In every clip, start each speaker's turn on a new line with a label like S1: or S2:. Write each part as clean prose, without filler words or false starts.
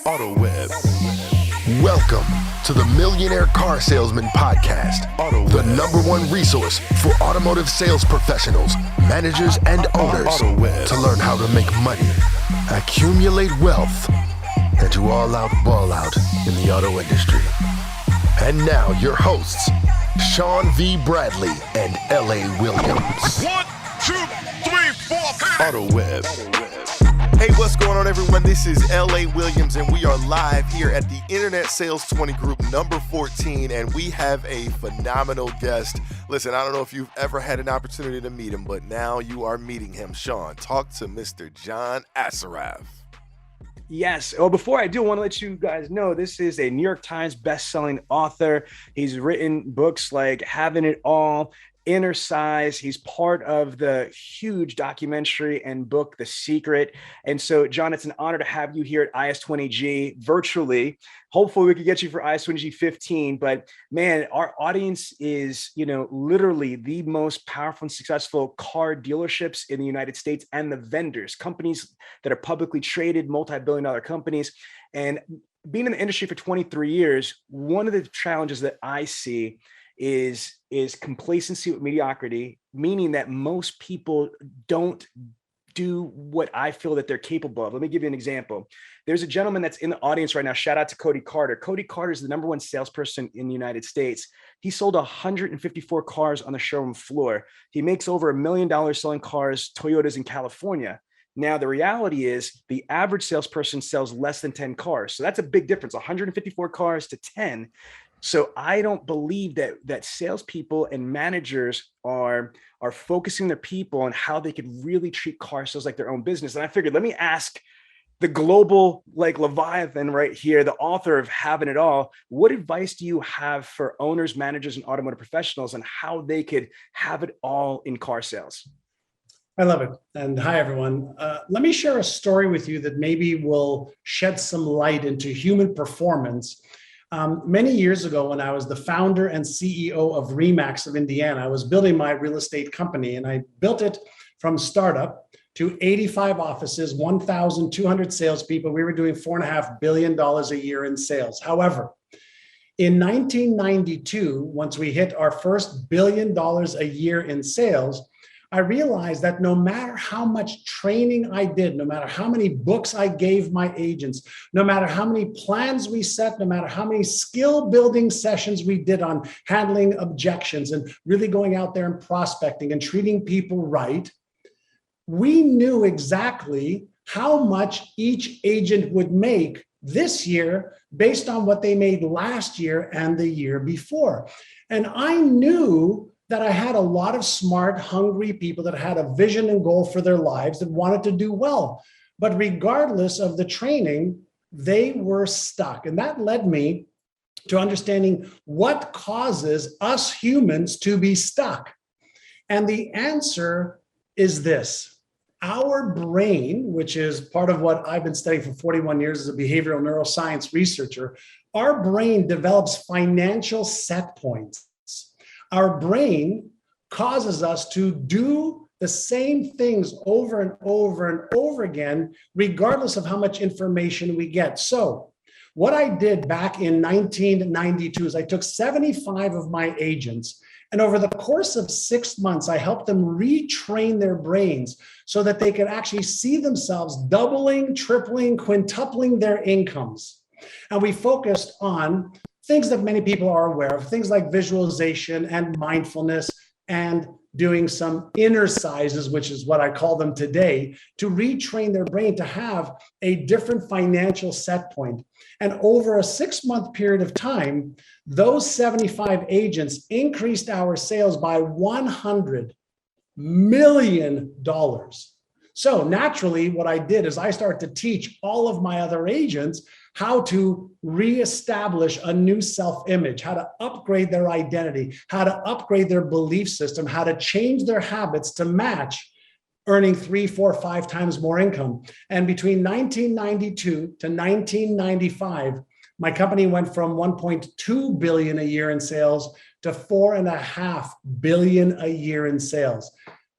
S1: Autoweb. Welcome to the Millionaire Car Salesman Podcast, the #1 resource for automotive sales professionals, managers, and owners to learn how to make money, accumulate wealth, and to all out ball out in the auto industry. And now your hosts, Sean V. Bradley and L.A. Williams.
S2: 1, 2, 3, 4,
S1: Autoweb.
S3: Hey, what's going on, everyone? This is L.A. Williams, and we are live here at the Internet Sales 20 Group number 14, and we have a phenomenal guest. Listen, I don't know if you've ever had an opportunity to meet him, but now you are meeting him. Sean, talk to Mr. John Assaraf.
S4: Yes. Well, before I do, I want to let you guys know this is a New York Times best-selling author. He's written books like Having It All, Innercise. He's part of the huge documentary and book, The Secret. And so, John, it's an honor to have you here at IS20G virtually. Hopefully we could get you for IS20G 15, but man, our audience is, literally the most powerful and successful car dealerships in the United States and the vendors, companies that are publicly traded, multi-billion-dollar companies. And being in the industry for 23 years, one of the challenges that I see is complacency with mediocrity, meaning that most people don't do what I feel that they're capable of. Let me give you an example. There's a gentleman that's in the audience right now. Shout out to Cody Carter. Cody Carter is the #1 salesperson in the United States. He sold 154 cars on the showroom floor. He makes over $1 million selling cars, Toyotas in California. Now, the reality is the average salesperson sells less than 10 cars. So that's a big difference, 154 cars to 10. So I don't believe that salespeople and managers are focusing their people on how they could really treat car sales like their own business. And I figured, let me ask the global Leviathan right here, the author of Having It All, what advice do you have for owners, managers, and automotive professionals on how they could have it all in car sales?
S5: I love it. And hi, everyone. Let me share a story with you that maybe will shed some light into human performance. Many years ago, when I was the founder and CEO of Remax of Indiana, I was building my real estate company, and I built it from startup to 85 offices, 1,200 salespeople. We were doing $4.5 billion a year in sales. However, in 1992, once we hit our first $1 billion a year in sales, I realized that no matter how much training I did, no matter how many books I gave my agents, no matter how many plans we set, no matter how many skill building sessions we did on handling objections and really going out there and prospecting and treating people right, we knew exactly how much each agent would make this year based on what they made last year and the year before. And I knew that I had a lot of smart, hungry people that had a vision and goal for their lives that wanted to do well. But regardless of the training, they were stuck. And that led me to understanding what causes us humans to be stuck. And the answer is this. Our brain, which is part of what I've been studying for 41 years as a behavioral neuroscience researcher, our brain develops financial set points. Our brain causes us to do the same things over and over and over again, regardless of how much information we get. So what I did back in 1992 is I took 75 of my agents, and over the course of 6 months, I helped them retrain their brains so that they could actually see themselves doubling, tripling, quintupling their incomes. And we focused on things that many people are aware of, things like visualization and mindfulness and doing some Innercises, which is what I call them today, to retrain their brain to have a different financial set point. And over a 6-month period of time, those 75 agents increased our sales by $100 million. So naturally, what I did is I started to teach all of my other agents how to reestablish a new self-image, how to upgrade their identity, how to upgrade their belief system, how to change their habits to match earning 3, 4, 5 times more income. And between 1992 to 1995, my company went from 1.2 billion a year in sales to 4.5 billion a year in sales.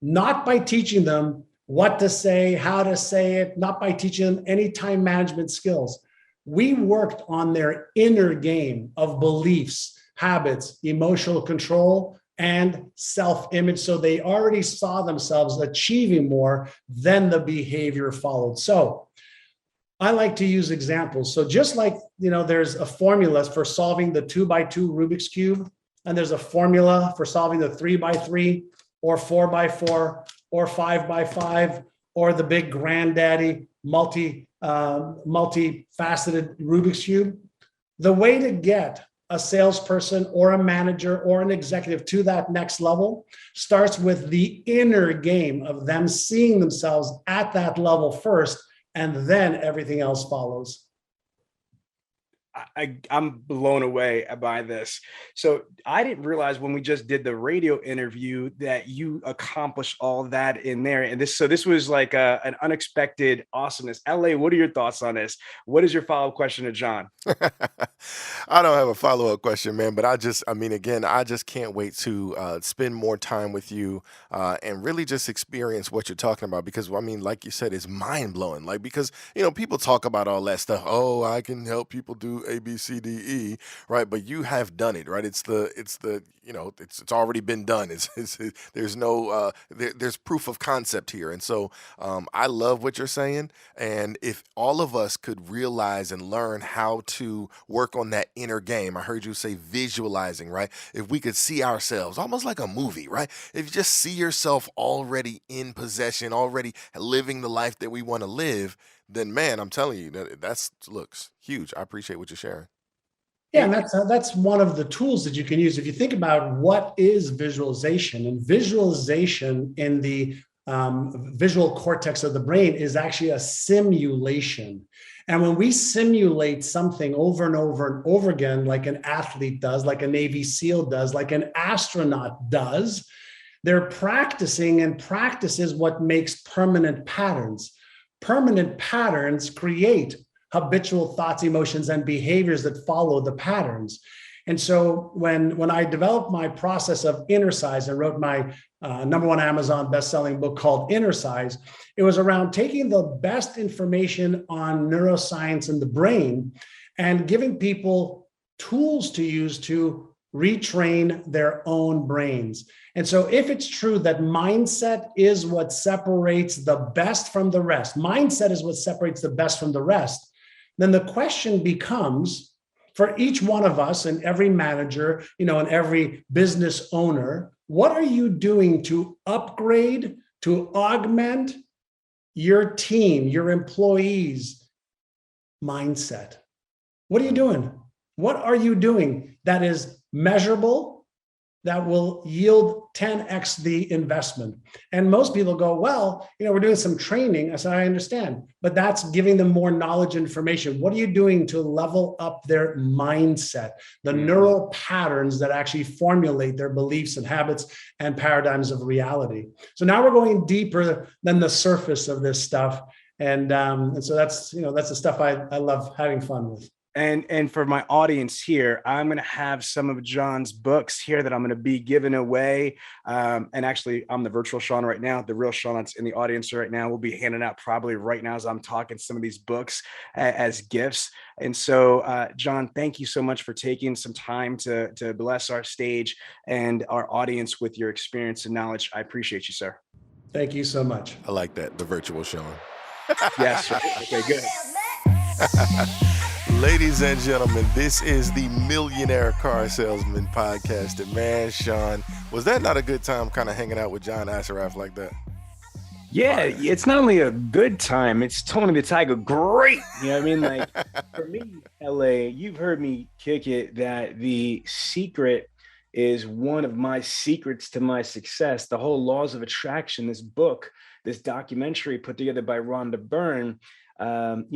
S5: Not by teaching them what to say, how to say it, not by teaching them any time management skills, We worked on their inner game of beliefs, habits, emotional control, and self-image. So they already saw themselves achieving more than the behavior followed. So I like to use examples. So just like, there's a formula for solving the 2x2 Rubik's Cube, and there's a formula for solving the 3x3 or 4x4 or 5x5 or the big granddaddy multifaceted Rubik's Cube. The way to get a salesperson or a manager or an executive to that next level starts with the inner game of them seeing themselves at that level first, and then everything else follows.
S4: I'm blown away by this. So I didn't realize when we just did the radio interview that you accomplished all that in there. And this was like an unexpected awesomeness. LA, what are your thoughts on this? What is your follow-up question to John?
S3: I don't have a follow-up question, man, but I just can't wait to spend more time with you and really just experience what you're talking about, because like you said, it's mind-blowing. Like, because people talk about all that stuff. Oh, I can help people do A, B, C, D, E, right? But you have done it, right? It's already been done. There's proof of concept here. And so I love what you're saying. And if all of us could realize and learn how to work on that inner game, I heard you say visualizing, right? If we could see ourselves almost like a movie, right? If you just see yourself already in possession, already living the life that we want to live, then man, I'm telling you, that looks huge. I appreciate what you're sharing.
S5: Yeah, and that's one of the tools that you can use. If you think about what is visualization, and visualization in the visual cortex of the brain is actually a simulation. And when we simulate something over and over and over again, like an athlete does, like a Navy SEAL does, like an astronaut does, they're practicing, and practice is what makes permanent patterns. Permanent patterns create habitual thoughts, emotions, and behaviors that follow the patterns. And so when I developed my process of Innercise and wrote my #1 Amazon best-selling book called Innercise, it was around taking the best information on neuroscience and the brain and giving people tools to use to retrain their own brains. And so if it's true that mindset is what separates the best from the rest, mindset is what separates the best from the rest, then the question becomes, for each one of us and every manager, and every business owner, what are you doing to upgrade, to augment your team, your employees' mindset? What are you doing? What are you doing that is measurable, that will yield 10x the investment? And most people go, well, we're doing some training. I said, I understand, but that's giving them more knowledge, information. What are you doing to level up their mindset, the neural patterns that actually formulate their beliefs and habits and paradigms of reality? So now we're going deeper than the surface of this stuff. And so that's the stuff I love having fun with.
S4: And for my audience here, I'm going to have some of John's books here that I'm going to be giving away. And actually, I'm the virtual Sean right now. The real Sean that's in the audience right now will be handing out probably right now as I'm talking some of these books as gifts. And so, John, thank you so much for taking some time to bless our stage and our audience with your experience and knowledge. I appreciate you, sir.
S5: Thank you so much.
S3: I like that, the virtual Sean.
S4: Yes, sir. Okay, good.
S3: Ladies and gentlemen, this is the Millionaire Car Salesman Podcast. And man, Sean, was that not a good time kind of hanging out with John Assaraf like that?
S4: Yeah, it's not only a good time, it's Tony the Tiger great. You know what I mean? Like, for me, LA, you've heard me kick it that the secret is one of my secrets to my success. The whole Laws of Attraction, this book, this documentary put together by Rhonda Byrne, John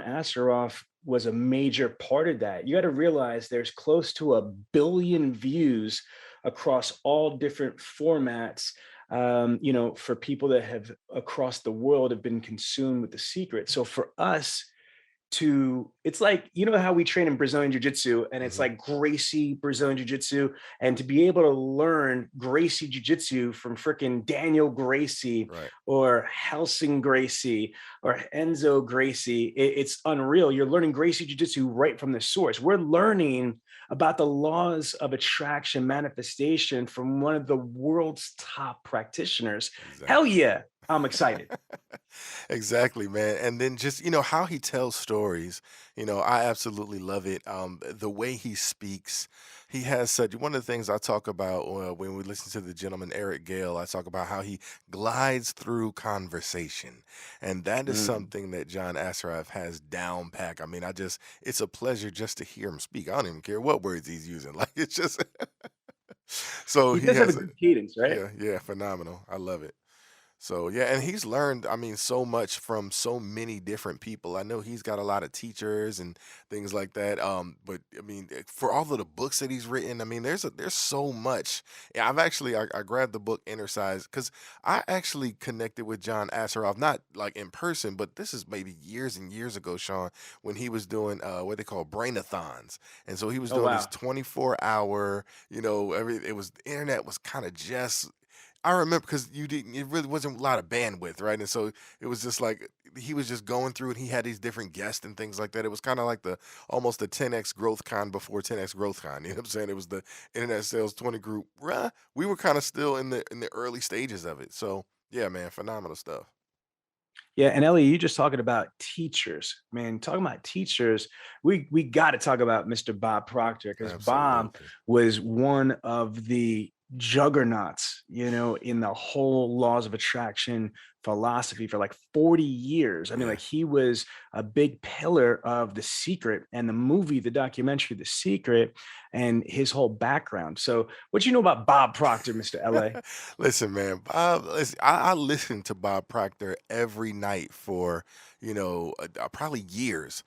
S4: Assaraf was a major part of that. You got to realize there's close to 1 billion views across all different formats, for people that have across the world have been consumed with The Secret. So for us, it's like, you know how we train in Brazilian Jiu-Jitsu and it's like Gracie Brazilian Jiu-Jitsu, and to be able to learn Gracie Jiu-Jitsu from freaking Daniel Gracie or Helsing Gracie or Enzo Gracie, it's unreal. You're learning Gracie Jiu-Jitsu right from the source. We're learning about the laws of attraction manifestation from one of the world's top practitioners. Hell yeah, I'm excited.
S3: Exactly, man. And then just, how he tells stories, I absolutely love it. The way he speaks, he has one of the things I talk about when we listen to the gentleman, Eric Gale, I talk about how he glides through conversation. And that is something that John Assaraf has down pack. I mean, it's a pleasure just to hear him speak. I don't even care what words he's using. Like, it's just, so
S4: He does have a
S3: has
S4: good cadence, right?
S3: yeah, phenomenal. I love it. So yeah, and he's learned, I mean, so much from so many different people. I know he's got a lot of teachers and things like that. But I mean, for all of the books that he's written, I mean, there's so much. Yeah, I grabbed the book Innercise because I actually connected with John Assaraf, not like in person, but this is maybe years and years ago, Sean, when he was doing what they call brainathons, and so he was doing this 24-hour, the internet was kind of just. I remember because it really wasn't a lot of bandwidth, right? And so it was just like he was just going through and he had these different guests and things like that. It was kind of like almost the 10X Growth Con before 10X Growth Con. You know what I'm saying? It was the Internet Sales 20 group. We were kind of still in the early stages of it. So yeah, man, phenomenal stuff.
S4: Yeah, and Ellie, you just talking about teachers, man. Talking about teachers, we got to talk about Mr. Bob Proctor, because Bob was one of the juggernauts, in the whole laws of attraction philosophy for like 40 years. I mean, like, he was a big pillar of The Secret and the documentary The Secret, and his whole background. So what you know about Bob Proctor, Mr. L.A.?
S3: Listen, man, I listen to Bob Proctor every night for probably years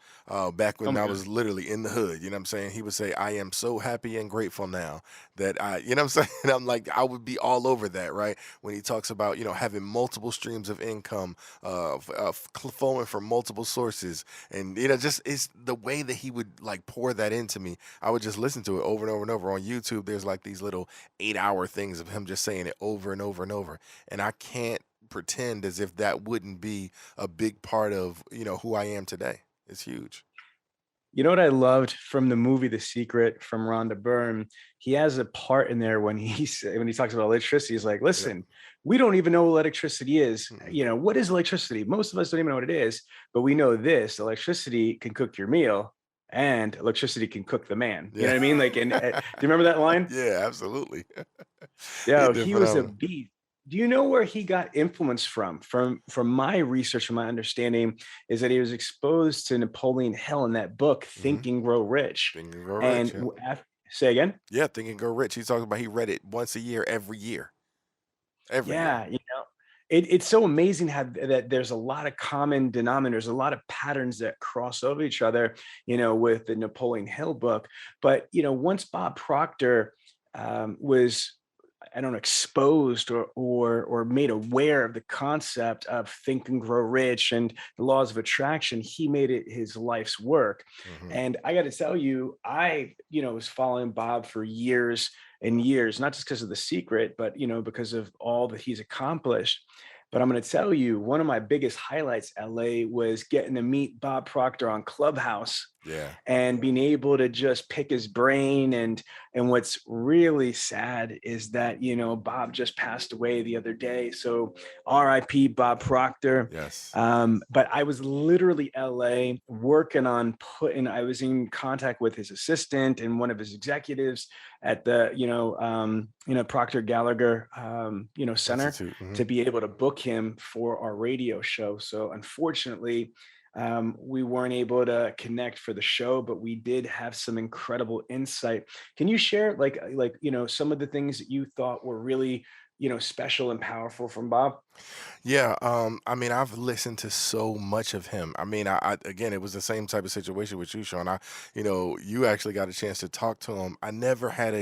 S3: back when I was literally in the hood. You know what I'm saying? He would say, "I am so happy and grateful now that you know what I'm saying?" I'm like, I would be all over that, right? When he talks about, having multiple streams of income, flowing from multiple sources. And, just it's the way that he would like pour that into me. I would just listen to it over and over and over. On YouTube, there's like these little 8-hour things of him just saying it over and over and over. And I can't pretend as if that wouldn't be a big part of, who I am today. It's huge.
S4: You know what I loved from the movie The Secret from Rhonda Byrne? He has a part in there when he talks about electricity. He's like, listen, we don't even know what electricity is. What is electricity? Most of us don't even know what it is, but we know this: electricity can cook your meal and electricity can cook the man. You know what I mean? Like, and do you remember that line?
S3: Yeah, absolutely.
S4: Yeah, he was a beast. Do you know where he got influence from? From my research, from my understanding, is that he was exposed to Napoleon Hill in that book, Think and Grow Rich.
S3: Think and Grow Rich.
S4: Say again?
S3: Yeah, Think and Grow Rich. He's talking about he read it once a year, every year. Every year.
S4: It's so amazing how that there's a lot of common denominators, a lot of patterns that cross over each other, with the Napoleon Hill book. But, once Bob Proctor was, I don't know, exposed or made aware of the concept of Think and Grow Rich and the laws of attraction, he made it his life's work. And I got to tell you, I, was following Bob for years and years, not just because of The Secret, but, because of all that he's accomplished. But I'm going to tell you, one of my biggest highlights, LA, was getting to meet Bob Proctor on Clubhouse. And being able to just pick his brain. And what's really sad is that, Bob just passed away the other day. So RIP Bob Proctor.
S3: Yes.
S4: But I was literally LA working on I was in contact with his assistant and one of his executives at the, Proctor Gallagher, Center to be able to book him for our radio show. So unfortunately, we weren't able to connect for the show, but we did have some incredible insight. Can you share some of the things that you thought were really, special and powerful from Bob?
S3: Yeah, I mean, I've listened to so much of him. I mean, again, it was the same type of situation with you, Sean. You actually got a chance to talk to him. I never had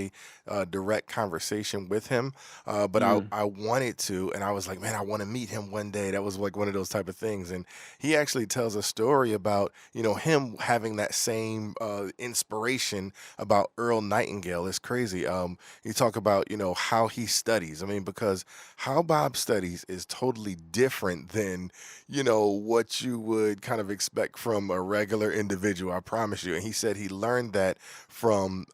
S3: a direct conversation with him, but I wanted to, and I was like, man, I want to meet him one day. That was like one of those type of things. And he actually tells a story about, him having that same inspiration about Earl Nightingale. It's crazy. You talk about, how he studies. I mean, because how Bob studies is totally different than what you would kind of expect from a regular individual. I promise you. And he said he learned that from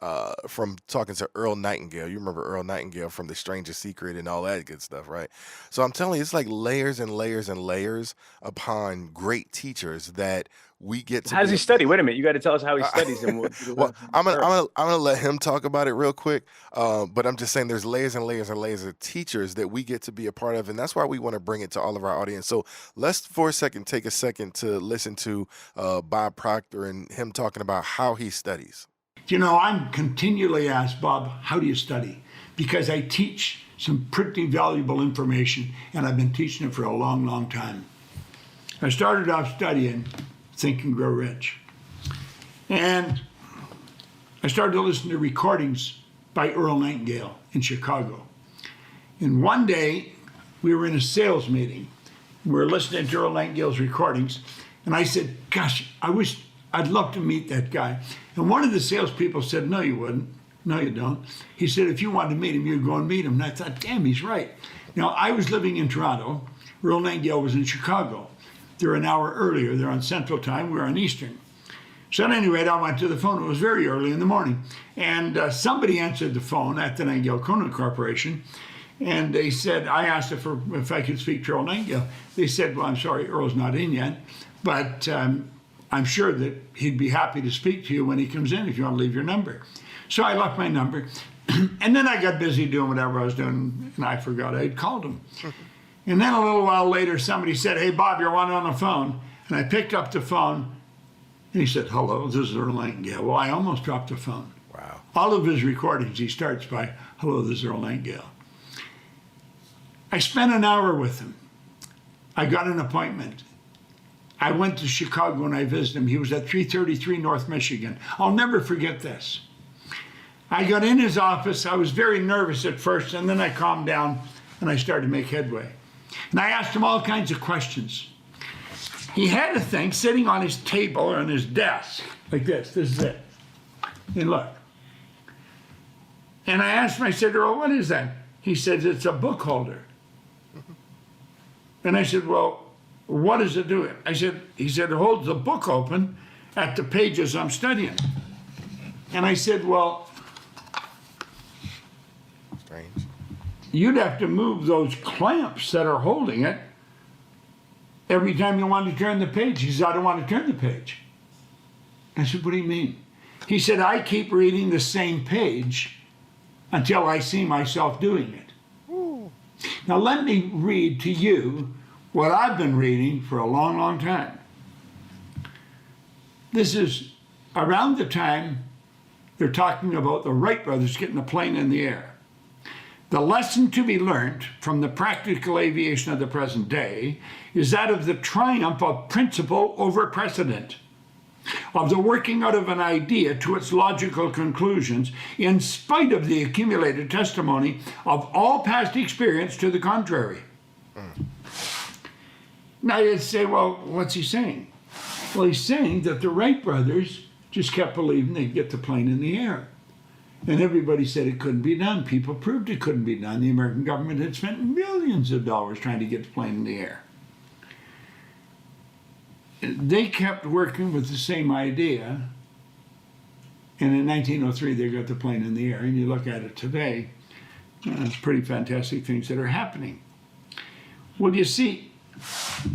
S3: talking to Earl Nightingale. You remember Earl Nightingale from The Strangest Secret and all that good stuff, right? So I'm telling you, it's like layers and layers and layers upon great teachers that we get to.
S4: How does he study? Wait a minute, you got to tell us how he studies.
S3: Well, I'm gonna let him talk about it real quick. But I'm just saying, there's layers and layers and layers of teachers that we get to be a part of, and that's why we want to bring it to all of our audience. So let's, for a second, take a second to listen to Bob Proctor and him talking about how he studies.
S6: I'm continually asked, Bob, how do you study? Because I teach some pretty valuable information, and I've been teaching it for a long, long time. I started off studying Think and Grow Rich. And I started to listen to recordings by Earl Nightingale in Chicago. And one day, we were in a sales meeting. We were listening to Earl Nightingale's recordings, and I said, gosh, I'd love to meet that guy. And one of the salespeople said, no, you wouldn't. No, you don't. He said, if you wanted to meet him, you'd go and meet him. And I thought, damn, he's right. Now, I was living in Toronto. Earl Nightingale was in Chicago. They're an hour earlier. They're on Central Time. We're on Eastern. So at any rate, I went to the phone. It was very early in the morning. And somebody answered the phone at the Nightingale Conant Corporation. And they said, I asked if I could speak to Earl Nightingale. They said, well, I'm sorry, Earl's not in yet. But I'm sure that he'd be happy to speak to you when he comes in if you want to leave your number. So I left my number. And then I got busy doing whatever I was doing, and I forgot I'd called him. And then a little while later, somebody said, hey, Bob, you're on the phone. And I picked up the phone, and he said, hello, this is Earl Nightingale. Well, I almost dropped the phone.
S3: Wow.
S6: All of his recordings, he starts by, hello, this is Earl Nightingale. I spent an hour with him. I got an appointment. I went to Chicago and I visited him. He was at 333 North Michigan. I'll never forget this. I got in his office. I was very nervous at first, and then I calmed down and I started to make headway. And I asked him all kinds of questions. He had a thing sitting on his table or on his desk, like this. This is it. And look. And I asked him, I said, Earl, what is that? He said, it's a book holder. And I said, well, what does it do? He said, it holds the book open at the pages I'm studying. And I said, well,
S3: Strange.
S6: You'd have to move those clamps that are holding it every time you want to turn the page. He said, I don't want to turn the page. I said, what do you mean? He said, I keep reading the same page until I see myself doing it. Ooh. Now let me read to you what I've been reading for a long, long time. This is around the time they're talking about the Wright Brothers getting a plane in the air. The lesson to be learned from the practical aviation of the present day is that of the triumph of principle over precedent, of the working out of an idea to its logical conclusions in spite of the accumulated testimony of all past experience to the contrary. Now you'd say, well, what's he saying? Well, he's saying that the Wright brothers just kept believing they'd get the plane in the air. And everybody said it couldn't be done. People proved it couldn't be done. The American government had spent millions of dollars trying to get the plane in the air. They kept working with the same idea. And in 1903, they got the plane in the air. And you look at it today, it's pretty fantastic things that are happening. Well, you see,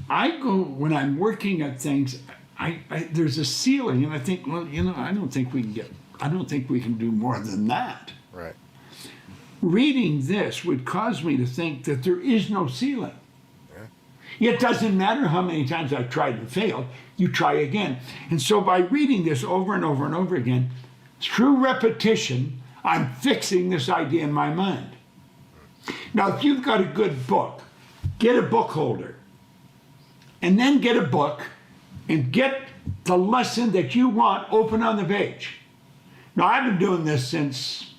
S6: when I'm working at things, there's a ceiling, and I think, well, I don't think we can do more than that.
S3: Right.
S6: Reading this would cause me to think that there is no ceiling. Yeah. It doesn't matter how many times I've tried and failed, you try again. And so by reading this over and over and over again, through repetition, I'm fixing this idea in my mind. Now, if you've got a good book get a book holder, and then get a book and get the lesson that you want open on the page. Now, I've been doing this since,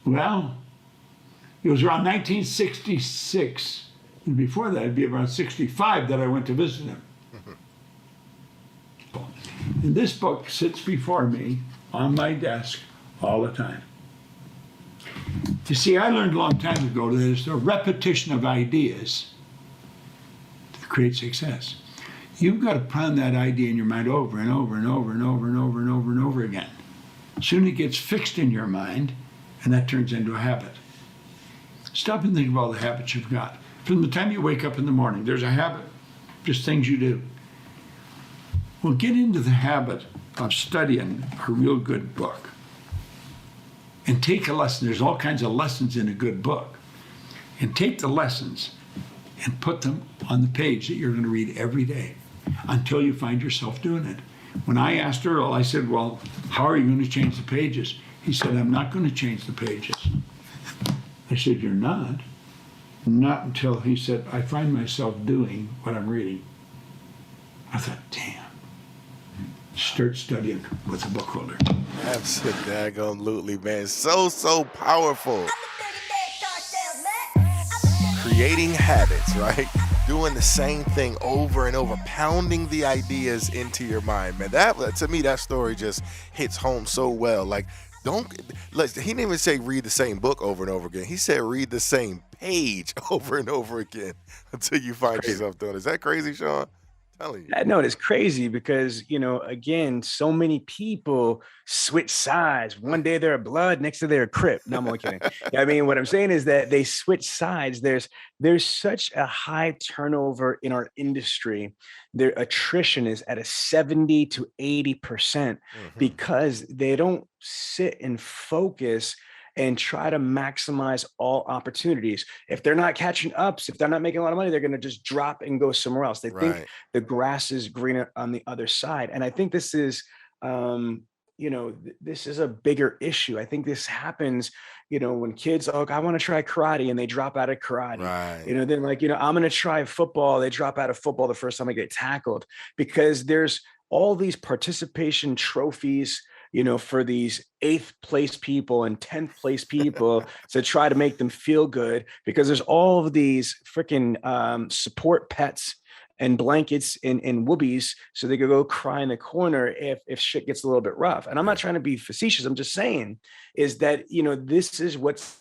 S6: well, it was around 1966. And before that, it'd be around 65 that I went to visit him. And this book sits before me on my desk all the time. You see, I learned a long time ago that there's a repetition of ideas that create success. You've got to pound that idea in your mind over and over and over and over and over and over and over again. Soon it gets fixed in your mind, and that turns into a habit. Stop and think of all the habits you've got. From the time you wake up in the morning, there's a habit, just things you do. Well, get into the habit of studying a real good book and take a lesson. There's all kinds of lessons in a good book. And take the lessons and put them on the page that you're going to read every day until you find yourself doing it. When I asked Earl, I said, well, how are you going to change the pages? He said, I'm not going to change the pages. I said, you're not? Not until, he said, I find myself doing what I'm reading. I thought, damn. Start studying with a book holder.
S3: Absolutely, man. So powerful. Creating habits, right? Doing the same thing over and over, pounding the ideas into your mind, man. That, to me, that story just hits home so well. Like, he didn't even say read the same book over and over again. He said read the same page over and over again until you find yourself doing it. Is that crazy, Sean? Telling you.
S4: No, it's crazy because, again, so many people switch sides. One day they're a blood, next day they're a Crip. No, I'm only kidding. I mean, what I'm saying is that they switch sides. There's such a high turnover in our industry. Their attrition is at a 70 to 80% because they don't sit and focus and try to maximize all opportunities. If they're not catching ups, if they're not making a lot of money, they're going to just drop and go somewhere else. They think the grass is greener on the other side. And I think this is, this is a bigger issue. I think this happens, when kids, I want to try karate, and they drop out of karate.
S3: Right.
S4: Then I'm going to try football. They drop out of football the first time they get tackled, because there's all these participation trophies, for these 8th place people and 10th place people to try to make them feel good, because there's all of these freaking support pets and blankets and whoobies so they could go cry in the corner if shit gets a little bit rough. And I'm not trying to be facetious. I'm just saying is that, this is what's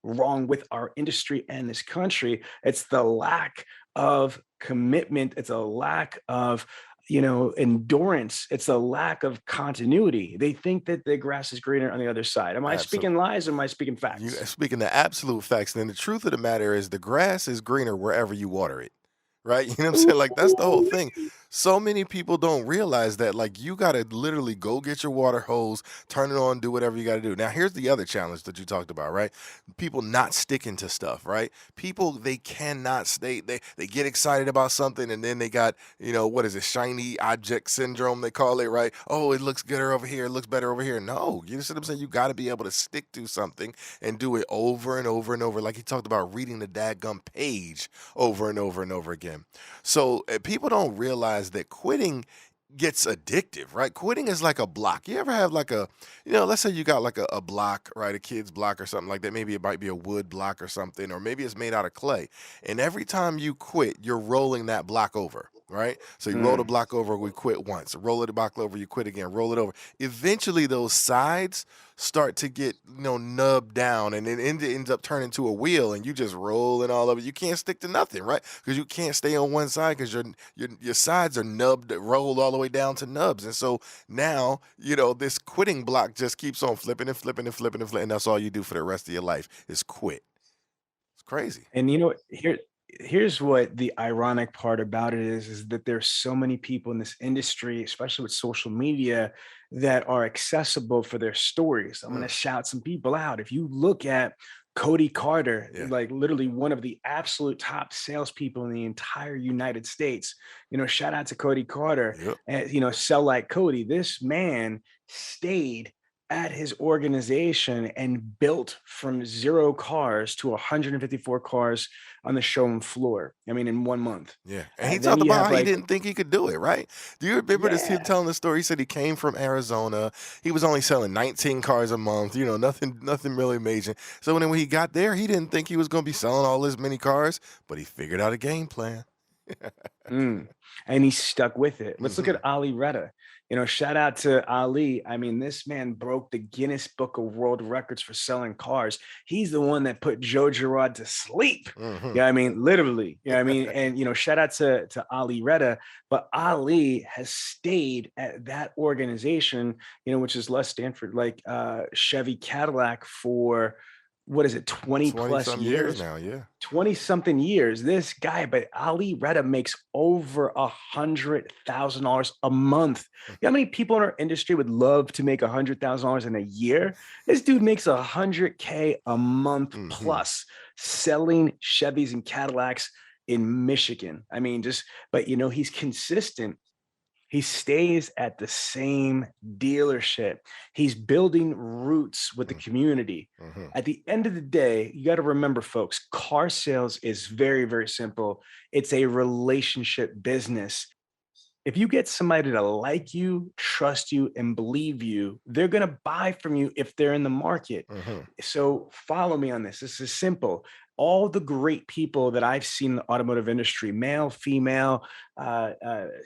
S4: wrong with our industry and this country. It's the lack of commitment. It's a lack of endurance. It's a lack of continuity. They think that the grass is greener on the other side. Am I speaking lies or am I speaking facts?
S3: You're speaking the absolute facts. And then the truth of the matter is the grass is greener wherever you water it. Right? You know what I'm saying? Like, that's the whole thing. So many people don't realize that, like, you got to literally go get your water hose, turn it on, do whatever you got to do. Now, here's the other challenge that you talked about, right? People not sticking to stuff, right? People, they cannot stay. They get excited about something, and then they got, what is it, shiny object syndrome, they call it, right? Oh, it looks gooder over here. It looks better over here. No, you know what I'm saying? You got to be able to stick to something and do it over and over and over. Like he talked about reading the dadgum page over and over and over again. So people don't realize that quitting gets addictive, right? Quitting is like a block. You ever have like let's say you got like a block, right? A kid's block or something like that. Maybe it might be a wood block or something, or maybe it's made out of clay. And every time you quit, you're rolling that block over, right? So you roll the block over, we quit once. Roll the block over, you quit again, roll it over. Eventually those sides start to get, nubbed down, and it ends up turning to a wheel, and you just rolling all over. You can't stick to nothing, right? Because you can't stay on one side because your sides are nubbed, rolled all the way down to nubs. And so now, this quitting block just keeps on flipping and flipping and flipping and flipping. And that's all you do for the rest of your life is quit. It's crazy.
S4: And here's what the ironic part about it is that there's so many people in this industry, especially with social media, that are accessible for their stories. I'm going to shout some people out. If you look at Cody Carter, like literally one of the absolute top salespeople in the entire United States, shout out to Cody Carter, and, Sell Like Cody. This man stayed at his organization and built from 0 cars to 154 cars on the showroom floor. I mean, in 1 month.
S3: Yeah. And he
S4: Then
S3: talked
S4: you
S3: about
S4: have
S3: how he
S4: like,
S3: didn't think he could do it, right? Do you remember this? Him
S4: yeah,
S3: telling the story. He said he came from Arizona. He was only selling 19 cars a month, nothing really major. So when he got there, he didn't think he was going to be selling all this many cars, but he figured out a game plan.
S4: and he stuck with it. Let's look at Ali Retta. Shout out to Ali. I mean, this man broke the Guinness Book of World Records for selling cars. He's the one that put Joe Girard to sleep. Yeah, I mean, literally. Yeah, I mean, and shout out to Ali Retta. But Ali has stayed at that organization, which is Les Stanford, like Chevy Cadillac for, what is it, 20 plus years
S3: now? Yeah,
S4: 20 something years. This guy, but Ali Retta makes over $100,000 a month. You know how many people in our industry would love to make $100,000 in a year? This dude makes $100K a month plus selling Chevys and Cadillacs in Michigan. I mean, but he's consistent. He stays at the same dealership. He's building roots with the community. At the end of the day, you got to remember, folks, car sales is very, very simple. It's a relationship business. If you get somebody to like you, trust you, and believe you, they're going to buy from you if they're in the market. So follow me on this. This is simple. All the great people that I've seen in the automotive industry, male, female,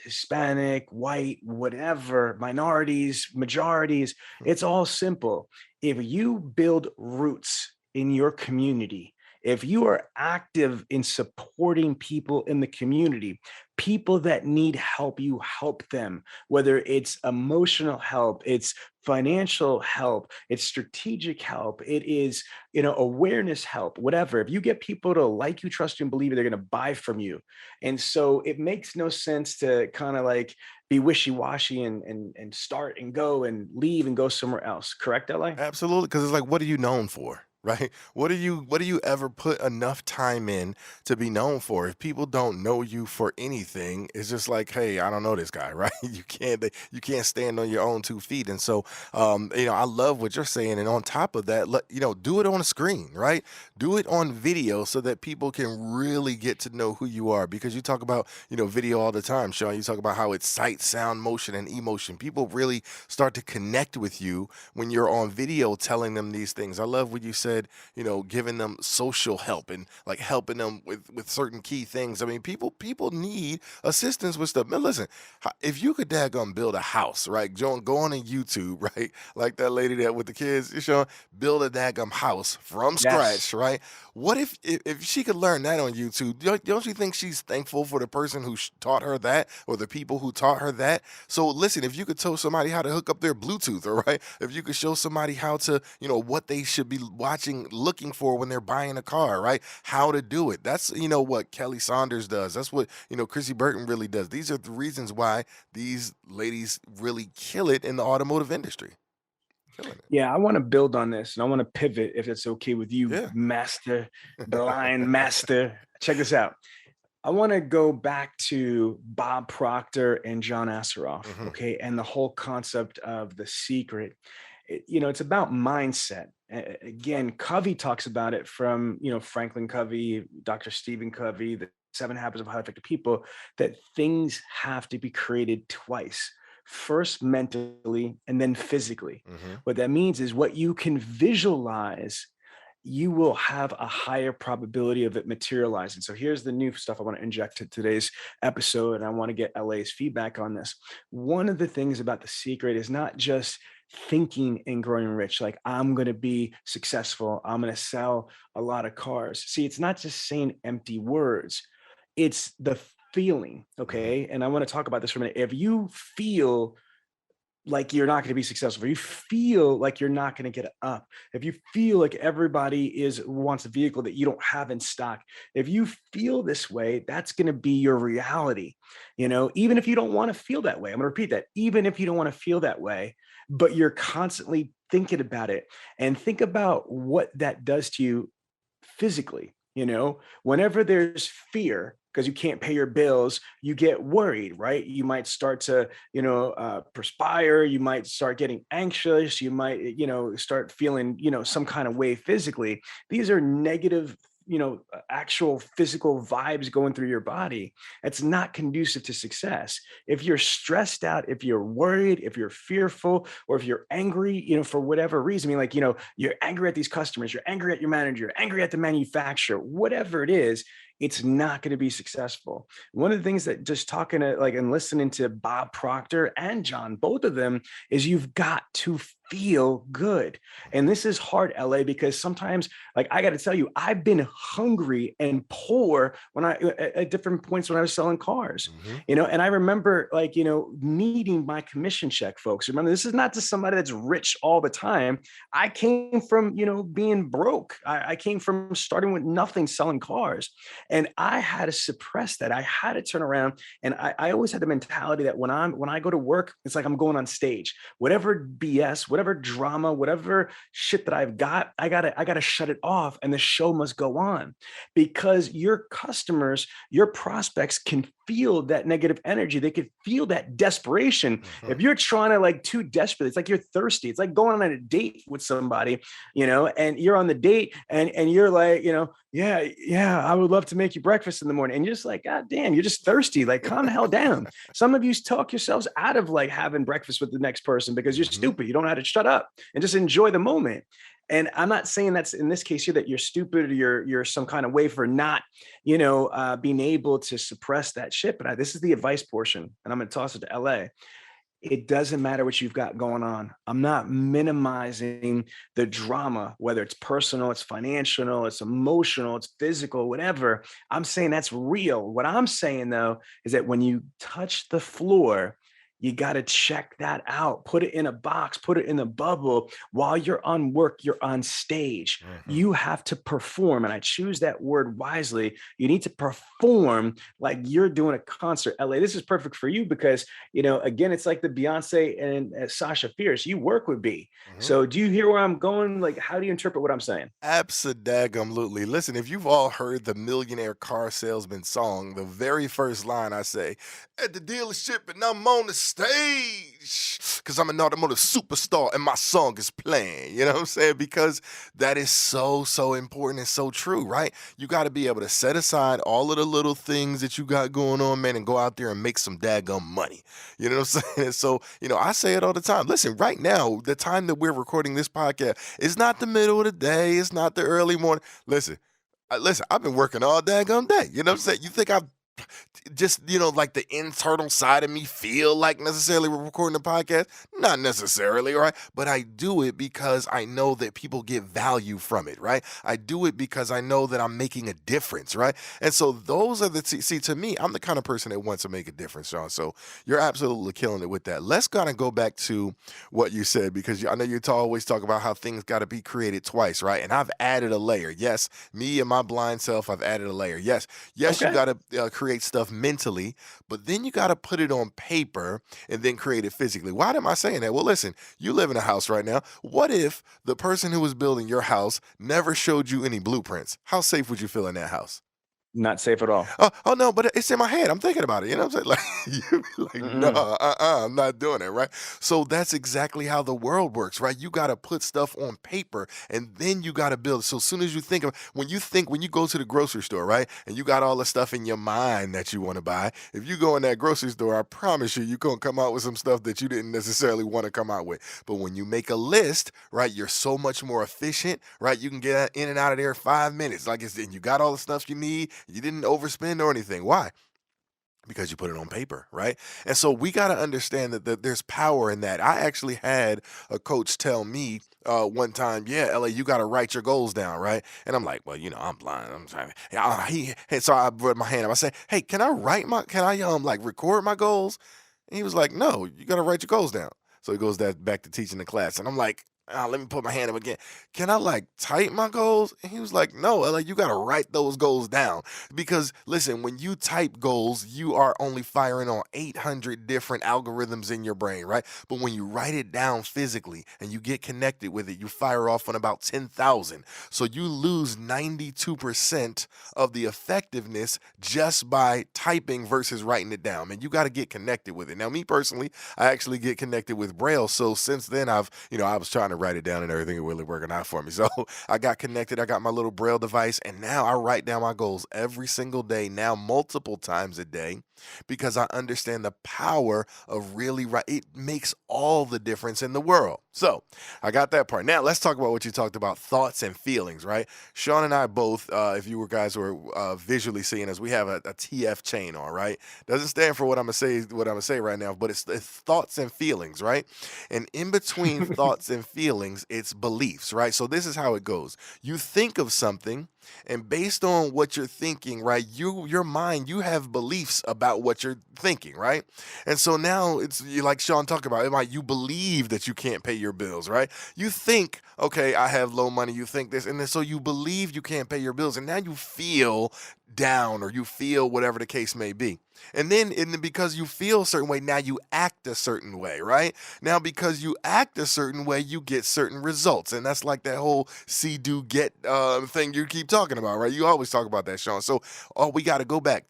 S4: Hispanic, white, whatever, minorities, majorities, it's all simple. If you build roots in your community, if you are active in supporting people in the community, people that need help, you help them, whether it's emotional help, it's financial help, it's strategic help, it is, awareness help, whatever. If you get people to like you, trust you, and believe you, they're going to buy from you. And so it makes no sense to kind of like be wishy-washy and start and go and leave and go somewhere else. Correct, LA?
S3: Absolutely. Because it's like, what are you known for? Right? What do you ever put enough time in to be known for? If people don't know you for anything, it's just like, hey, I don't know this guy, right? You can't stand on your own 2 feet. And so, I love what you're saying. And on top of that, do it on a screen, right? Do it on video so that people can really get to know who you are. Because you talk about, video all the time, Sean. You talk about how it's sight, sound, motion, and emotion. People really start to connect with you when you're on video telling them these things. I love what you said, giving them social help and like helping them with certain key things. I mean, people need assistance with stuff. Man, listen, if you could daggone build a house, right? John, go on YouTube, right? Like that lady that with the kids, Sean, build a daggone house from scratch, right? What if she could learn that on YouTube? Don't you think she's thankful for the person who taught her that or the people who taught her that? So listen, if you could tell somebody how to hook up their Bluetooth, all right? If you could show somebody how to, what they should be watching, looking for when they're buying a car, right? How to do it. That's, what Kelly Saunders does. That's what, Chrissy Burton really does. These are the reasons why these ladies really kill it in the automotive industry.
S4: Yeah, I want to build on this and I want to pivot if it's okay with you, master, blind master. Check this out. I want to go back to Bob Proctor and John Assaraf, okay, and the whole concept of the secret. It's about mindset. Again, Covey talks about it from, Franklin Covey, Dr. Stephen Covey, the 7 Habits of Highly Effective People, that things have to be created twice. First mentally and then physically. What that means is what you can visualize, you will have a higher probability of it materializing. So here's the new stuff I want to inject to today's episode, and I want to get LA's feedback on this. One of the things about the secret is not just thinking and growing rich, like I'm going to be successful, I'm going to sell a lot of cars. See, it's not just saying empty words, it's the feeling, okay? And I want to talk about this for a minute. If you feel like you're not going to be successful, if you feel like you're not going to get up, if you feel like everybody wants a vehicle that you don't have in stock, if you feel this way, that's going to be your reality. Even if you don't want to feel that way, I'm going to repeat that, even if you don't want to feel that way, but you're constantly thinking about it, and think about what that does to you physically. Whenever there's fear, because you can't pay your bills, you get worried, right? You might start to, perspire. You might start getting anxious. You might, start feeling, some kind of way physically. These are negative, actual physical vibes going through your body. It's not conducive to success. If you're stressed out, if you're worried, if you're fearful, or if you're angry, for whatever reason, you're angry at these customers, you're angry at your manager, you're angry at the manufacturer, whatever it is, it's not going to be successful. One of the things that just talking to and listening to Bob Proctor and John, both of them, is you've got to feel good. And this is hard, LA, because sometimes, I got to tell you, I've been hungry and poor at different points when I was selling cars, and I remember needing my commission check, folks. Remember, this is not just somebody that's rich all the time. I came from, being broke. I came from starting with nothing, selling cars. And I had to suppress that. I had to turn around. And I always had the mentality that when I go to work, it's like I'm going on stage. Whatever BS, whatever drama, whatever shit that I've got, I gotta shut it off, and the show must go on, because your customers, your prospects can feel that negative energy. They could feel that desperation. If you're trying to too desperate, it's like you're thirsty. It's like going on a date with somebody, and you're on the date and you're like, yeah, I would love to make you breakfast in the morning. And you're just like, God damn, you're just thirsty. Calm the hell down. Some of you talk yourselves out of having breakfast with the next person because you're stupid. You don't know how to shut up and just enjoy the moment. And I'm not saying that's in this case here that you're stupid or you're some kind of way for not, being able to suppress that shit. But this is the advice portion, and I'm going to toss it to LA. It doesn't matter what you've got going on. I'm not minimizing the drama, whether it's personal, it's financial, it's emotional, it's physical, whatever. I'm saying that's real. What I'm saying, though, is that when you touch the floor, you got to check that out, put it in a box, put it in a bubble. While you're on work, you're on stage. You have to perform. And I choose that word wisely. You need to perform like you're doing a concert. LA, this is perfect for you because, again, it's like the Beyonce and Sasha Fierce. You work with B. So do you hear where I'm going? How do you interpret what I'm saying?
S3: Absolutely. Listen, if you've all heard the Millionaire Car Salesman song, the very first line I say, at the dealership and I'm on the stage because I'm an automotive superstar and my song is playing. You know what I'm saying? Because that is so important and so true, right? You got to be able to set aside all of the little things that you got going on, man, and go out there and make some daggum money. You know what I'm saying? And so, I say it all the time. Listen, right now, the time that we're recording this podcast, it's not the middle of the day. It's not the early morning. Listen, I've been working all daggum day. You know what I'm saying? You think I've just, the internal side of me feel like necessarily we're recording a podcast? Not necessarily, right? But I do it because I know that people get value from it, right? I do it because I know that I'm making a difference, right? And so those are see, to me, I'm the kind of person that wants to make a difference, Sean. So you're absolutely killing it with that. Let's kind of go back to what you said, because I know you always talk about how things got to be created twice, right? And I've added a layer. Yes, me and my blind self, I've added a layer. Yes, okay. You got to create stuff mentally, but then you got to put it on paper and then create it physically. Why am I saying that? Well, listen, you live in a house right now. What if the person who was building your house never showed you any blueprints? How safe would you feel in that house?
S4: Not safe at all.
S3: Oh no, but it's in my head. I'm thinking about it. You know what I'm saying? You'd be like, no, I'm not doing it, right? So that's exactly how the world works, right? You got to put stuff on paper and then you got to build. So as soon as you think of, when you go to the grocery store, right? And you got all the stuff in your mind that you want to buy. If you go in that grocery store, I promise you're going to come out with some stuff that you didn't necessarily want to come out with. But when you make a list, right, you're so much more efficient, right? You can get in and out of there in 5 minutes. And you got all the stuff you need. You didn't overspend or anything. Why? Because you put it on paper, right? And so we got to understand that there's power in that. I actually had a coach tell me one time, yeah, LA, you got to write your goals down, right? And I'm like, well, I'm blind. I'm trying. And so I put my hand up. I said, hey, can I record my goals? And he was like, no, you got to write your goals down. So he goes back to teaching the class. And I'm like, let me put my hand up again. Can I like type my goals? And he was like, no, like you got to write those goals down. Because listen, when you type goals, you are only firing on 800 different algorithms in your brain, right? But when you write it down physically and you get connected with it, you fire off on about 10,000. So you lose 92% of the effectiveness just by typing versus writing it down. And you got to get connected with it. Now, me personally, I actually get connected with Braille. So since then, I was trying to write it down and everything, it really working out for me. So I got connected. I got my little Braille device, and now I write down my goals every single day, now multiple times a day, because I understand the power of really it makes all the difference in the world. So I got that part. Now let's talk about what you talked about, thoughts and feelings, right? Sean and I both, if you guys were visually seeing us, we have a TF chain on, right? Doesn't stand for what I'm gonna say right now, but it's thoughts and feelings, right? And in between thoughts and feelings, it's beliefs, right? So this is how it goes. You think of something, and based on what you're thinking, right, your mind, you have beliefs about what you're thinking, right? And so now it's like Sean talked about, you believe that you can't pay your bills, right? You think, okay, I have low money, you think this, and then so you believe you can't pay your bills, and now you feel down, or you feel whatever the case may be. And then because you feel a certain way, now you act a certain way, right? Now, because you act a certain way, you get certain results. And that's like that whole see, do, get thing you keep talking about, right? You always talk about that, Sean. So we got to go back.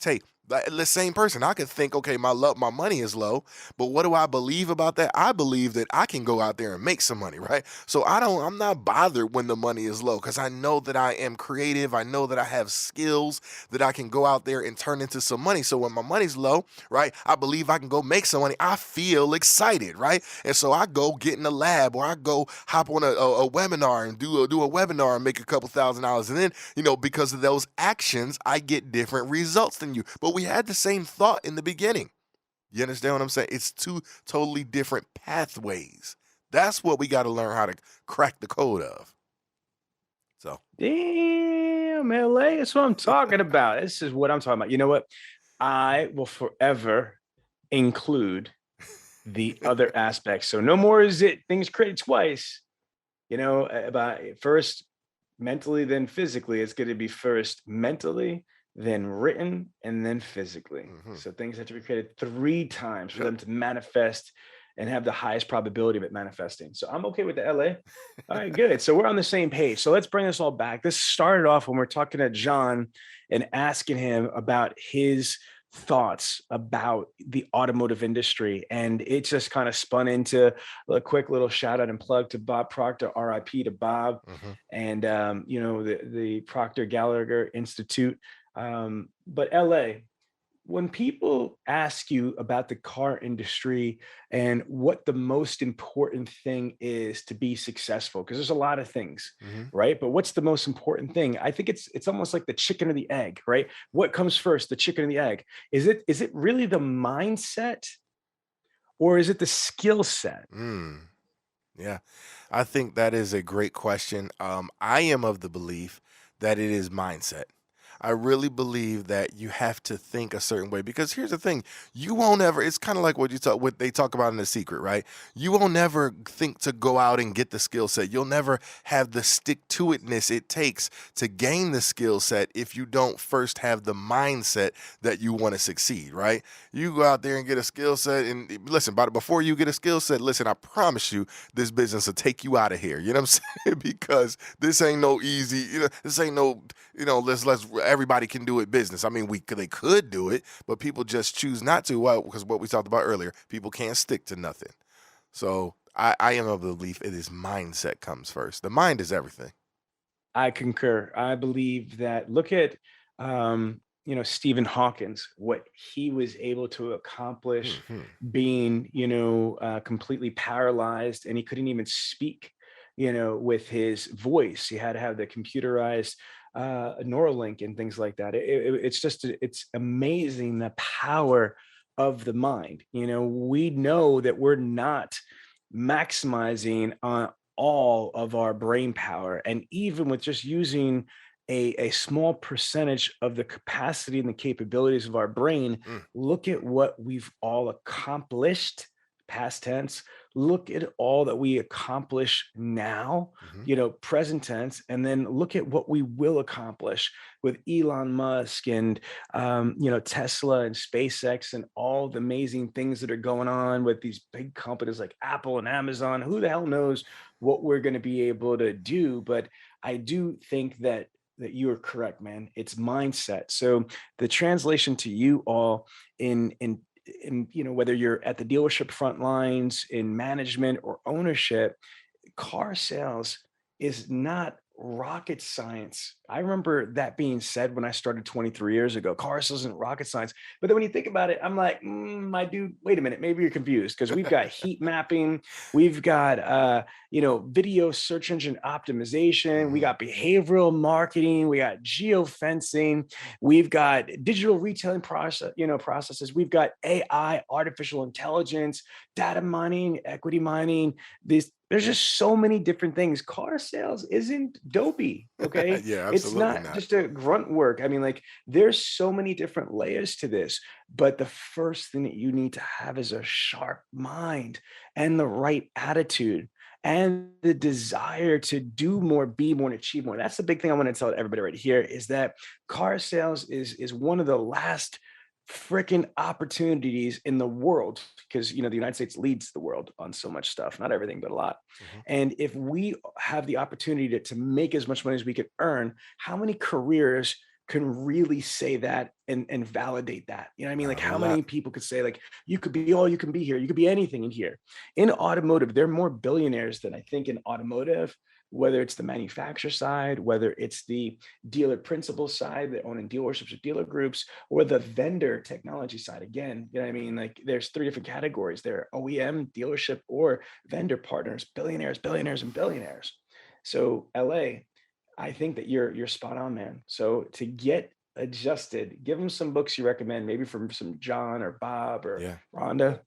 S3: The same person, I could think, okay, my money is low, but what do I believe about that? I believe that I can go out there and make some money, right? So I'm not bothered when the money is low, because I know that I am creative. I know that I have skills that I can go out there and turn into some money. So when my money's low, right, I believe I can go make some money. I feel excited, right? And so I go get in the lab, or I go hop on a webinar and do a webinar and make a couple $1,000. And then, because of those actions, I get different results than you. But we had the same thought in the beginning. You understand what I'm saying? It's two totally different pathways. That's what we got to learn how to crack the code of. So,
S4: damn, LA, that's what I'm talking about. This is what I'm talking about. You know what? I will forever include the other aspects. So no more is it things created twice. About first mentally, then physically. It's going to be first mentally, then written, and then physically. Mm-hmm. So things have to be created 3 times for them to manifest and have the highest probability of it manifesting. So I'm okay with the LA. All right, good. So we're on the same page. So let's bring this all back. This started off when we're talking to John and asking him about his thoughts about the automotive industry. And it just kind of spun into a quick little shout out and plug to Bob Proctor, RIP to Bob, and, the Proctor Gallagher Institute. But LA, when people ask you about the car industry and what the most important thing is to be successful, because there's a lot of things, right? But what's the most important thing? I think it's almost like the chicken or the egg, right? What comes first, the chicken or the egg? Is it really the mindset, or is it the skill set?
S3: Yeah, I think that is a great question. I am of the belief that it is mindset. I really believe that you have to think a certain way, because here's the thing: you won't ever. It's kind of like what they talk about in The Secret, right? You won't ever think to go out and get the skill set. You'll never have the stick-to-itness it takes to gain the skill set if you don't first have the mindset that you want to succeed, right? You go out there and get a skill set, and listen, before you get a skill set, listen, I promise you, this business will take you out of here. You know what I'm saying? Because this ain't no easy. This ain't no. Let's everybody can do it business. I mean, they could do it, but people just choose not to. Why? Because what we talked about earlier, people can't stick to nothing. So I am of the belief it is mindset comes first. The mind is everything.
S4: I concur. I believe that. Look at, Stephen Hawkins, what he was able to accomplish, being, completely paralyzed, and he couldn't even speak, with his voice. He had to have the computerized Neuralink and things like that. It's amazing the power of the mind. We know that we're not maximizing on all of our brain power, and even with just using a small percentage of the capacity and the capabilities of our brain, look at what we've all accomplished, past tense. look at all that we accomplish now, present tense, and then look at what we will accomplish with Elon Musk and, Tesla and SpaceX and all the amazing things that are going on with these big companies like Apple and Amazon. Who the hell knows what we're going to be able to do? But I do think that you are correct, man. It's mindset. So the translation to you all in whether you're at the dealership front lines, in management or ownership, car sales is not rocket science. I remember that being said when I started 23 years ago. Car sales isn't rocket science. But then when you think about it, I'm like, my dude, wait a minute, maybe you're confused, because we've got heat mapping, we've got video search engine optimization, we got behavioral marketing, we got geofencing, we've got digital retailing processes, we've got AI, artificial intelligence, data mining, equity mining. There's just so many different things. Car sales isn't dopey, okay?
S3: Yeah,
S4: It's
S3: absolutely
S4: not just a grunt work. I mean, like, there's so many different layers to this, but the first thing that you need to have is a sharp mind and the right attitude and the desire to do more, be more, and achieve more. That's the big thing I want to tell everybody right here, is that car sales is one of the last freaking opportunities in the world, because the United States leads the world on so much stuff, not everything, but a lot. And if we have the opportunity to make as much money as we could earn, how many careers can really say that and validate that? You know what I mean? Like, how many people could say, like, you could be all you can be here, you could be anything in here. In automotive, there are more billionaires than I think in automotive, whether it's the manufacturer side, whether it's the dealer principal side, the owning dealerships or dealer groups, or the vendor technology side. Again, you know what I mean? Like, there's three different categories there: OEM, dealership, or vendor partners, billionaires, and billionaires. So LA, I think that you're spot on, man. So to get adjusted, give them some books you recommend, maybe from some John or Bob or Rhonda.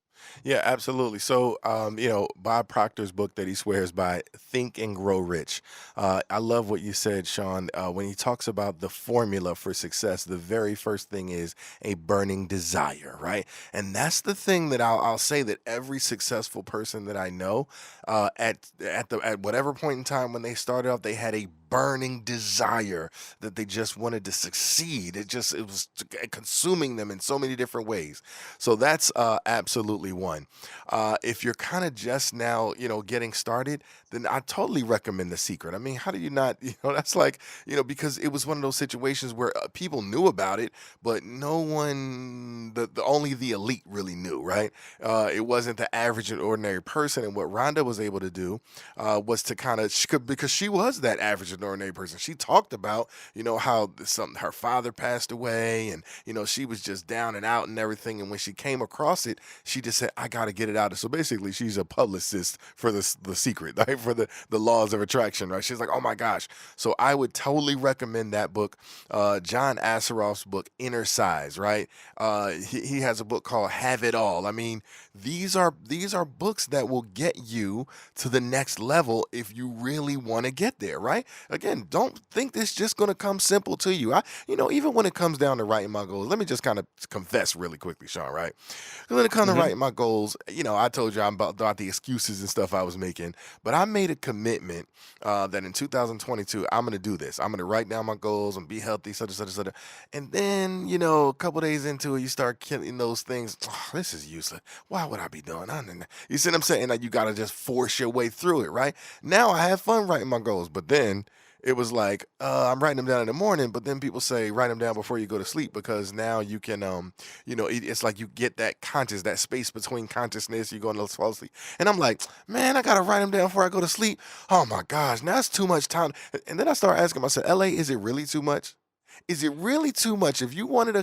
S3: Yeah, absolutely. So, Bob Proctor's book that he swears by, Think and Grow Rich. I love what you said, Sean. When he talks about the formula for success, the very first thing is a burning desire, right? And that's the thing that I'll say that every successful person that I know, at whatever point in time when they started off, they had a burning desire that they just wanted to succeed. It was consuming them in so many different ways. So that's absolutely one. If you're kind of just now, getting started, then I totally recommend The Secret. I mean, how do you not, that's like, because it was one of those situations where people knew about it, but no one, only the elite really knew, right? It wasn't the average and ordinary person. And what Rhonda was able to do was to kind of, because she was that average and ordinary person. She talked about, how her father passed away, and, she was just down and out and everything. And when she came across it, she just said, I got to get it out. So basically, she's a publicist for the Secret, right? For the laws of attraction, right? She's like, oh my gosh. So I would totally recommend that book. John Assaraf's book, Innercise, right? He has a book called Have It All. I mean, these are books that will get you to the next level if you really want to get there, right? Again, don't think this just going to come simple to you. Even when it comes down to writing my goals, let me just kind of confess really quickly, Sean, right? When it comes to writing my goals, I told you about the excuses and stuff I was making, but I made a commitment that in 2022, I'm going to do this. I'm going to write down my goals and be healthy, such. And then, a couple days into it, you start killing those things. Oh, this is useless. Why would I be doing that? You see what I'm saying? Like, you got to just force your way through it, right? Now I have fun writing my goals, but then it was like, I'm writing them down in the morning, but then people say, write them down before you go to sleep, because now you can, it's like you get that space between consciousness, you're going to fall asleep. And I'm like, man, I got to write them down before I go to sleep. Oh my gosh, now it's too much time. And then I started asking myself, LA, is it really too much? Is it really too much? If you're going to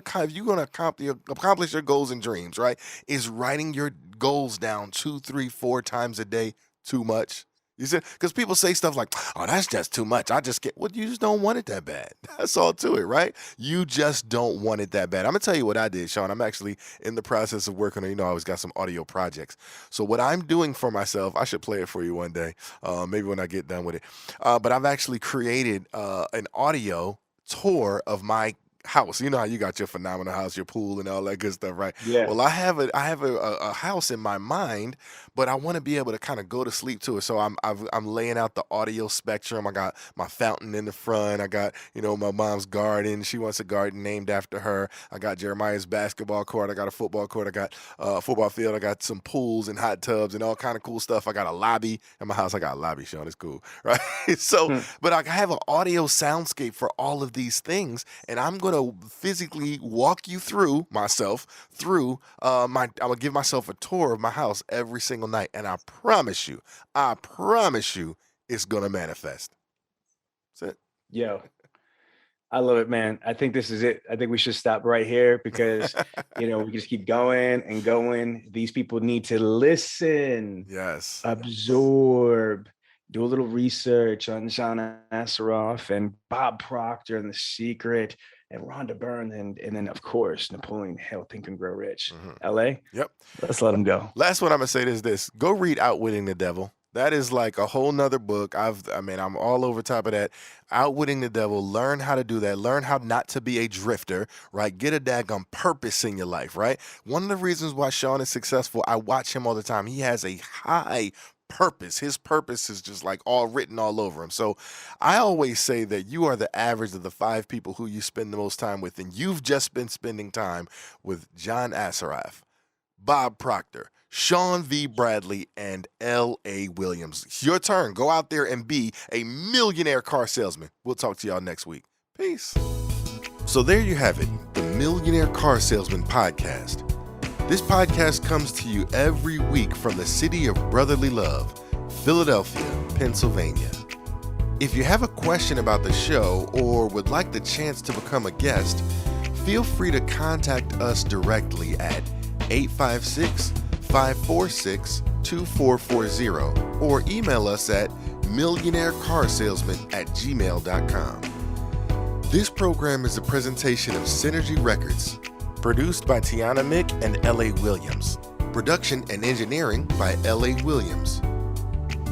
S3: accomplish your goals and dreams, right? Is writing your goals down 2, 3, 4 times a day too much? You see, because people say stuff like, oh, that's just too much. You just don't want it that bad. That's all to it, right? You just don't want it that bad. I'm going to tell you what I did, Sean. I'm actually in the process of working on, I always got some audio projects. So what I'm doing for myself, I should play it for you one day, maybe when I get done with it. But I've actually created an audio tour of my house. You know how you got your phenomenal house, your pool, and all that good stuff, right?
S4: Yeah.
S3: Well, I have a house in my mind, but I want to be able to kind of go to sleep to it. So I'm laying out the audio spectrum. I got my fountain in the front. I got, my mom's garden. She wants a garden named after her. I got Jeremiah's basketball court. I got a football court. I got a football field. I got some pools and hot tubs and all kind of cool stuff. I got a lobby in my house. I got a lobby, Sean. It's cool, right? So, but I have an audio soundscape for all of these things, and I'm going to physically walk you through I'm going to give myself a tour of my house every single night, and I promise you, it's going to manifest. That's it.
S4: Yo, I love it, man. I think this is it. I think we should stop right here because, we can just keep going and going. These people need to listen.
S3: Yes.
S4: Absorb. Do a little research on John Assaraf and Bob Proctor and The Secret and Rhonda Byrne and then, of course, Napoleon Hill, Think and Grow Rich. L.A.?
S3: Yep.
S4: Let's let them go.
S3: Last one I'm going to say is this. Go read Outwitting the Devil. That is like a whole nother book. I'm all over top of that. Outwitting the Devil. Learn how to do that. Learn how not to be a drifter, right? Get a daggone purpose in your life, right? One of the reasons why Sean is successful, I watch him all the time. He has a high purpose. His purpose is just like all written all over him. So I always say that you are the average of the 5 people who you spend the most time with, and you've just been spending time with John Assaraf, Bob Proctor, Sean V. Bradley, and L.A. Williams. It's your turn. Go out there and be a millionaire car salesman. We'll talk to y'all next week. Peace. So there you have it, the Millionaire Car Salesman Podcast. This podcast comes to you every week from the city of brotherly love, Philadelphia, Pennsylvania. If you have a question about the show or would like the chance to become a guest, feel free to contact us directly at 856-546-2440 or email us at millionairecarsalesman@gmail.com. This program is a presentation of Synergy Records, produced by Tiana Mick and L.A. Williams. Production and engineering by L.A. Williams.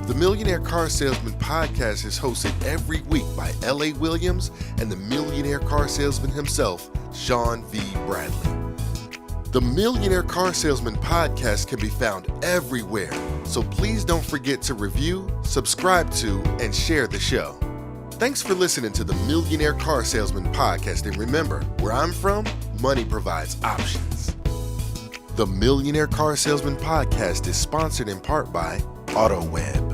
S3: The Millionaire Car Salesman Podcast is hosted every week by L.A. Williams and the Millionaire Car Salesman himself, Sean V. Bradley. The Millionaire Car Salesman Podcast can be found everywhere, so please don't forget to review, subscribe to, and share the show. Thanks for listening to the Millionaire Car Salesman Podcast, and remember, where I'm from, money provides options. The Millionaire Car Salesman Podcast is sponsored in part by AutoWeb.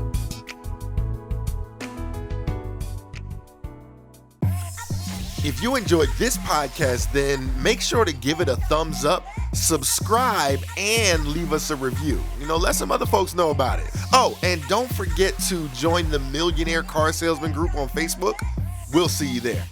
S3: If you enjoyed this podcast, then make sure to give it a thumbs up, subscribe, and leave us a review. Let some other folks know about it. Oh, and don't forget to join the Millionaire Car Salesman group on Facebook. We'll see you there.